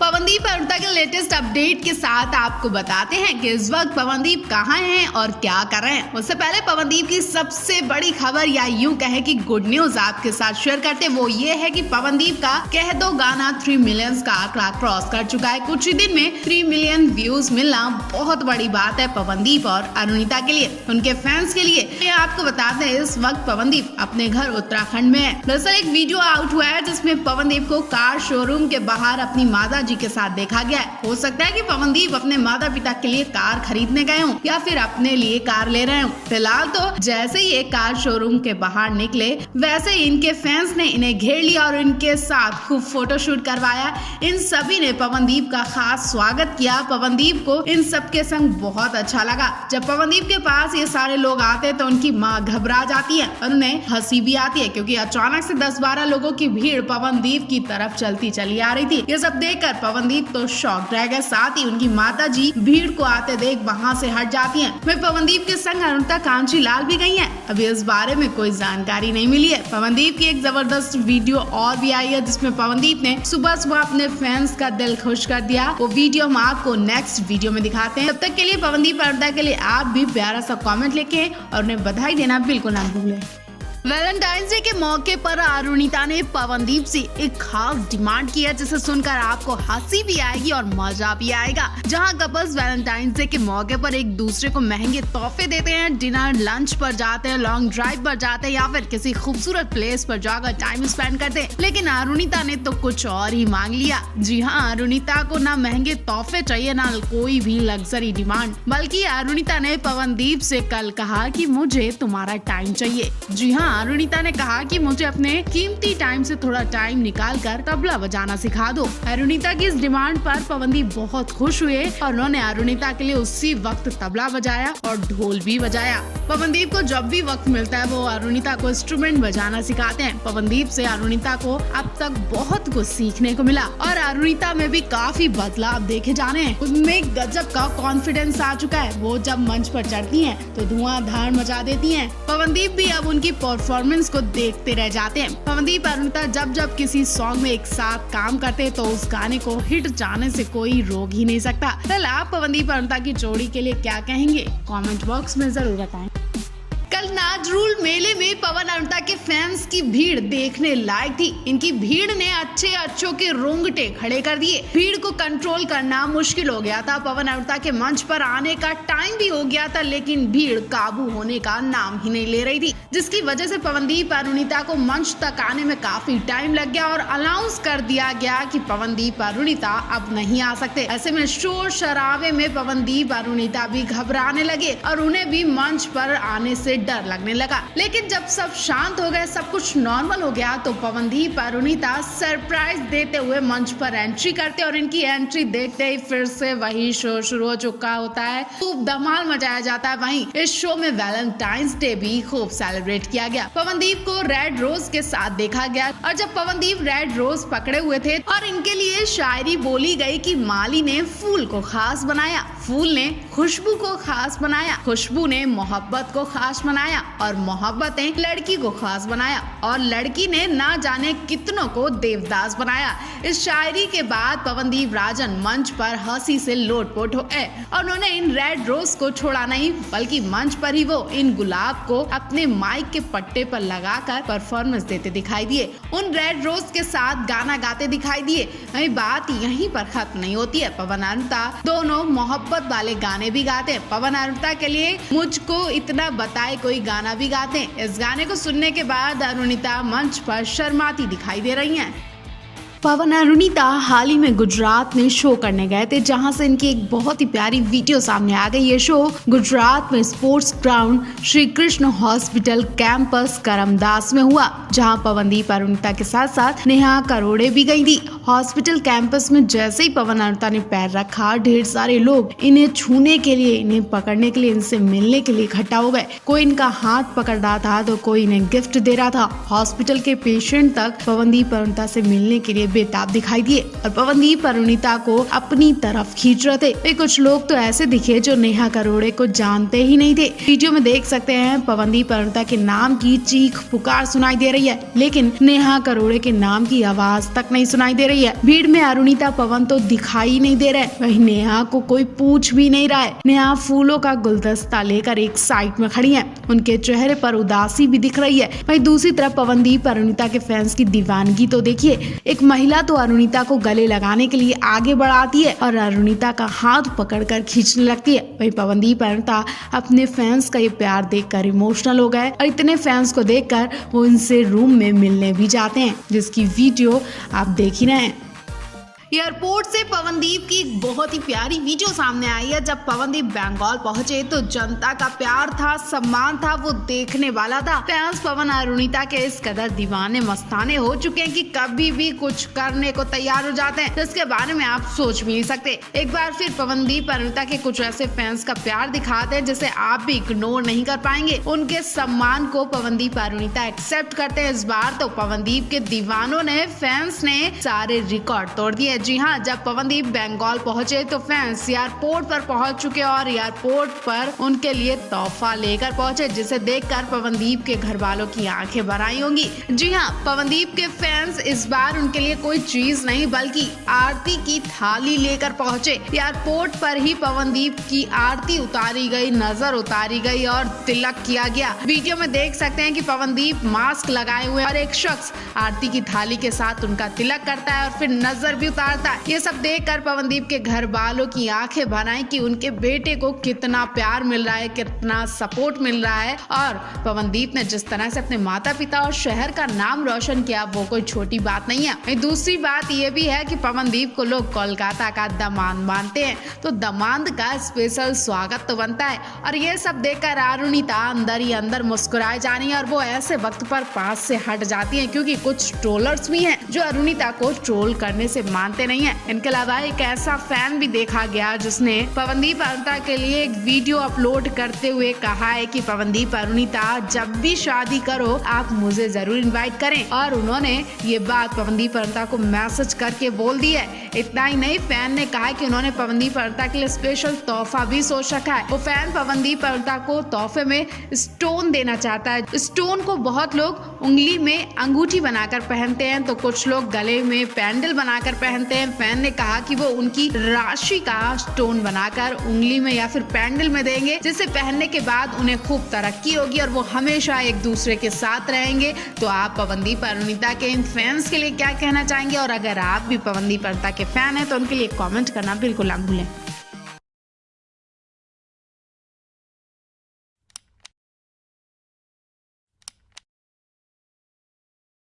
पवनदीप अरुणिता के latest update के साथ आपको बताते हैं कि इस वक्त पवनदीप कहां हैं और क्या कर रहे हैं। उससे पहले पवनदीप की सबसे बड़ी खबर या यूं कहे कि गुड न्यूज आपके साथ शेयर करते हैं, वो ये है कि पवनदीप का कह दो गाना 3 मिलियन का आंकड़ा क्रॉस कर चुका है। कुछ ही दिन में 3 मिलियन व्यूज मिलना बहुत बड़ी बात है पवनदीप और अरुणिता के लिए, उनके फैंस के लिए। ये आपको बताते हैं इस वक्त पवनदीप अपने घर उत्तराखंड में है। दरअसल एक वीडियो आउट हुआ है जिसमें पवनदीप को कार शोरूम के बाहर अपनी माता जी के साथ देखा गया है। हो सकता है कि पवनदीप अपने माता पिता के लिए कार खरीदने गए हों या फिर अपने लिए कार ले रहे हों। फिलहाल तो जैसे ही ये कार शोरूम के बाहर निकले वैसे इनके फैंस ने इन्हें घेर लिया और इनके साथ खूब फोटोशूट करवाया। इन सभी ने पवनदीप का खास स्वागत किया। पवनदीप को इन सबके संग बहुत अच्छा लगा। जब पवनदीप के पास ये सारे लोग आते तो उनकी माँ घबरा जाती है और उन्हें हंसी भी आती है, क्योंकि अचानक से 10-12 लोगों की भीड़ पवनदीप की तरफ चलती चली आ रही थी। ये सब देखकर पवनदीप तो शॉक रह गए। साथ ही उनकी माताजी भीड़ को आते देख वहां से हट जाती हैं। वहीं पवनदीप के संग अरुणिता कांचीलाल भी गई हैं। अभी इस बारे में कोई जानकारी नहीं मिली है। पवनदीप की एक जबरदस्त वीडियो और भी आई है जिसमें पवनदीप ने सुबह सुबह अपने फैंस का दिल खुश कर दिया। वो वीडियो हम आपको नेक्स्ट वीडियो में दिखाते हैं। तब तक के लिए पवनदीप अरुणिता के लिए आप भी प्यारा सा कॉमेंट लिखें और उन्हें बधाई देना बिल्कुल ना भूलें। वैलेंटाइंस डे के मौके पर अरुणिता ने पवनदीप से एक खास डिमांड की है जिसे सुनकर आपको हंसी भी आएगी और मजा भी आएगा। जहां कपल्स वैलेंटाइंस डे के मौके पर एक दूसरे को महंगे तोहफे देते हैं, डिनर लंच पर जाते हैं, लॉन्ग ड्राइव पर जाते हैं या फिर किसी खूबसूरत प्लेस पर जाकर टाइम स्पेंड करते हैं। लेकिन अरुणिता ने तो कुछ और ही मांग लिया। जी हाँ, अरुणिता को ना महंगे तोहफे चाहिए ना कोई भी लग्जरी डिमांड, बल्कि अरुणिता ने पवनदीप से कल कहा कि मुझे तुम्हारा टाइम चाहिए। जी हाँ, अरुणिता ने कहा कि मुझे अपने कीमती टाइम से थोड़ा टाइम निकालकर तबला बजाना सिखा दो। अरुणिता की इस डिमांड पर पवनदीप बहुत खुश हुए और उन्होंने अरुणिता के लिए उसी वक्त तबला बजाया और ढोल भी बजाया। पवनदीप को जब भी वक्त मिलता है वो अरुणिता को इंस्ट्रूमेंट बजाना सिखाते हैं। पवनदीप से अरुणिता को अब तक बहुत कुछ सीखने को मिला और अरुणिता में भी काफी बदलाव देखे जाने हैं। उनमें गजब का कॉन्फिडेंस आ चुका है। वो जब मंच पर चढ़ती हैं तो धुआंधार मचा देती हैं। पवनदीप भी अब उनकी परफॉर्मेंस को देखते रह जाते हैं। पवनदीप अरुणिता जब किसी सॉन्ग में एक साथ काम करते हैं तो उस गाने को हिट जाने से कोई रोक ही नहीं सकता। कल आप पवनदीप अरुणिता की जोड़ी के लिए क्या कहेंगे, कमेंट बॉक्स में जरूर बताएं। कल नाजरूल मेले में पवन अरुणिता के फैंस की भीड़ देखने लायक थी। इनकी भीड़ ने अच्छों के रोंगटे खड़े कर दिए। भीड़ को कंट्रोल करना मुश्किल हो गया था। पवन अरुणिता के मंच पर आने का टाइम भी हो गया था, लेकिन भीड़ काबू होने का नाम ही नहीं ले रही थी, जिसकी वजह से पवनदीप अरुणिता को मंच तक आने में काफी टाइम लग गया और अनाउंस कर दिया गया कि पवनदीप अरुणिता अब नहीं आ सकते। ऐसे में शोर शराबे में पवनदीप अरुणिता भी घबराने लगे और उन्हें भी मंच पर आने से डर लगने लगा। लेकिन जब सब शांत हो गए, सब कुछ नॉर्मल हो गया तो पवनदीप अरुणिता सरप्राइज देते हुए मंच पर एंट्री करते और इनकी एंट्री देखते ही फिर से वही शो शुरू हो चुका होता है। खूब धमाल मचाया जाता है। वहीं इस शो में वैलेंटाइंस डे भी खूब सेलिब्रेट किया गया। पवनदीप को रेड रोज के साथ देखा गया और जब पवनदीप रेड रोज पकड़े हुए थे और इनके लिए शायरी बोली गई कि माली ने फूल को खास बनाया, फूल ने खुशबू को खास बनाया, खुशबू ने मोहब्बत को खास बनाया और मोहब्बत ने लड़की को खास बनाया और लड़की ने ना जाने कितनों को देवदास बनाया। इस शायरी के बाद पवनदीप राजन मंच पर हंसी से लोटपोट हो गए और उन्होंने इन रेड रोज को छोड़ा नहीं, बल्कि मंच पर ही वो इन गुलाब को अपने माइक के पट्टे पर लगाकर परफॉर्मेंस देते दिखाई दिए। उन रेड रोज के साथ गाना गाते दिखाई दिए। वही बात यहीं पर खत्म नहीं होती है। पवन अरुणिता दोनों मोहब्बत वाले गाने भी गाते हैं। पवन अरुणिता के लिए मुझको इतना बताए कोई गाना भी गाते हैं। इस गाने को सुनने के बाद अरुणिता मंच पर शर्माती दिखाई दे रही हैं। पवन अरुणिता हाल ही में गुजरात में शो करने गए थे, जहां से इनकी एक बहुत ही प्यारी वीडियो सामने आ गई। ये शो गुजरात में sports ground Shri Krishna hospital campus Karamdas में हुआ, जहां पवनदीप अरुणिता के साथ साथ नेहा करोड़े भी गई थी। हॉस्पिटल कैंपस में जैसे ही पवन अरुणिता ने पैर रखा, ढेर सारे लोग इन्हें छूने के लिए, इन्हें पकड़ने के लिए, इनसे मिलने के लिए इकट्ठा हो गए। कोई इनका हाथ पकड़ रहा था तो कोई इन्हें गिफ्ट दे रहा था। हॉस्पिटल के पेशेंट तक पवनदीप अरुणिता से मिलने के लिए बेताब दिखाई दिए और पवनदीप अरुणिता को अपनी तरफ खींच रहे थे। कुछ लोग तो ऐसे दिखे जो नेहा करोड़े को जानते ही नहीं थे। वीडियो में देख सकते हैं पवनदीप अरुणिता के नाम की चीख पुकार सुनाई दे रही है, लेकिन नेहा करोड़े के नाम की आवाज तक नहीं सुनाई दे रही है। भीड़ में अरुणिता पवन तो दिखाई नहीं दे रहे, वहीं नेहा को कोई पूछ भी नहीं रहा है। नेहा फूलों का गुलदस्ता लेकर एक साइड में खड़ी है, उनके चेहरे पर उदासी भी दिख रही है। वहीं दूसरी तरफ पवनदीप अरुणिता के फैंस की दीवानगी तो देखिए। एक महिला तो अरुणिता को गले लगाने के लिए आगे बढ़ाती है और अरुणिता का हाथ पकड़कर खींचने लगती है। वहीं पवनदीप अरुणिता अपने फैंस का ये प्यार देखकर इमोशनल हो गए और इतने फैंस को देखकर वो इनसे रूम में मिलने भी जाते हैं, जिसकी वीडियो आप देख ही रहे हैं। एयरपोर्ट से पवनदीप की एक बहुत ही प्यारी वीडियो सामने आई है। जब पवनदीप बंगाल पहुंचे तो जनता का प्यार था, सम्मान था, वो देखने वाला था। फैंस पवन अरुणिता के इस कदर दीवाने मस्ताने हो चुके हैं कि कभी भी कुछ करने को तैयार हो जाते हैं, जिसके बारे में आप सोच भी नहीं सकते। एक बार फिर पवनदीप अरुणिता के कुछ ऐसे फैंस का प्यार दिखाते हैं जिसे आप भी इग्नोर नहीं कर पाएंगे। उनके सम्मान को पवनदीप अरुणिता एक्सेप्ट करते हैं। इस बार तो पवनदीप के दीवानों ने, फैंस ने सारे रिकॉर्ड तोड़ दिए। जी हाँ, जब पवनदीप बंगाल पहुंचे तो फैंस एयरपोर्ट पर पहुंच चुके और एयरपोर्ट पर उनके लिए तोहफा लेकर पहुंचे, जिसे देखकर पवनदीप के घर वालों की आंखें भर आई होंगी। जी हाँ, पवनदीप के फैंस इस बार उनके लिए कोई चीज नहीं बल्कि आरती की थाली लेकर पहुंचे। एयरपोर्ट पर ही पवनदीप की आरती उतारी गई, नजर उतारी गई और तिलक किया गया। वीडियो में देख सकते हैं कि पवनदीप मास्क लगाए हुए और एक शख्स आरती की थाली के साथ उनका तिलक करता है और फिर नजर भी उतारता है। ये सब देखकर पवनदीप के घर वालों की आंखें भर आई कि उनके बेटे को कितना प्यार मिल रहा है, कितना सपोर्ट मिल रहा है। और पवनदीप ने जिस तरह से अपने माता पिता और शहर का नाम रोशन किया, वो कोई छोटी बात नहीं है। दूसरी बात ये भी है कि पवनदीप को लोग कोलकाता का दामाद मानते हैं, तो दामाद का स्पेशल स्वागत तो बनता है। और ये सब देखकर अरुणिता अंदर ही अंदर मुस्कुराए जा रही है और वो ऐसे वक्त पर पास से हट जाती है, क्योंकि कुछ ट्रोलर्स भी हैं जो अरुणिता को ट्रोल करने से मानते नहीं है। इनके अलावा एक ऐसा फैन भी देखा गया जिसने पवनदीप अरुणिता के लिए एक वीडियो अपलोड करते हुए कहा है कि पवनदीप अरुणिता जब भी शादी करो आप मुझे जरूर इनवाइट करें। और उन्होंने ये बात पवनदीप अरुणिता को मैसेज करके बोल दी है। इतना ही नहीं, फैन ने कहा कि उन्होंने पवनदीप अरुणिता के लिए स्पेशल तोहफा भी सोच रखा है। वो फैन पवनदीप अरुणिता को तोहफे में स्टोन देना चाहता है। स्टोन को बहुत लोग उंगली में अंगूठी बनाकर पहनते हैं, तो कुछ लोग गले में पैंडल बनाकर पहनते हैं। फैन ने कहा कि वो उनकी राशि का स्टोन बनाकर उंगली में या फिर पैंडल में देंगे, जिसे पहनने के बाद उन्हें खूब तरक्की होगी और वो हमेशा एक दूसरे के साथ रहेंगे। तो आप पवनदीप अरुणिता के इन फैंस के लिए क्या कहना चाहेंगे? और अगर आप भी पवनदीप अरुणिता के फैन हैं तो उनके लिए कमेंट करना बिल्कुल ना भूलें।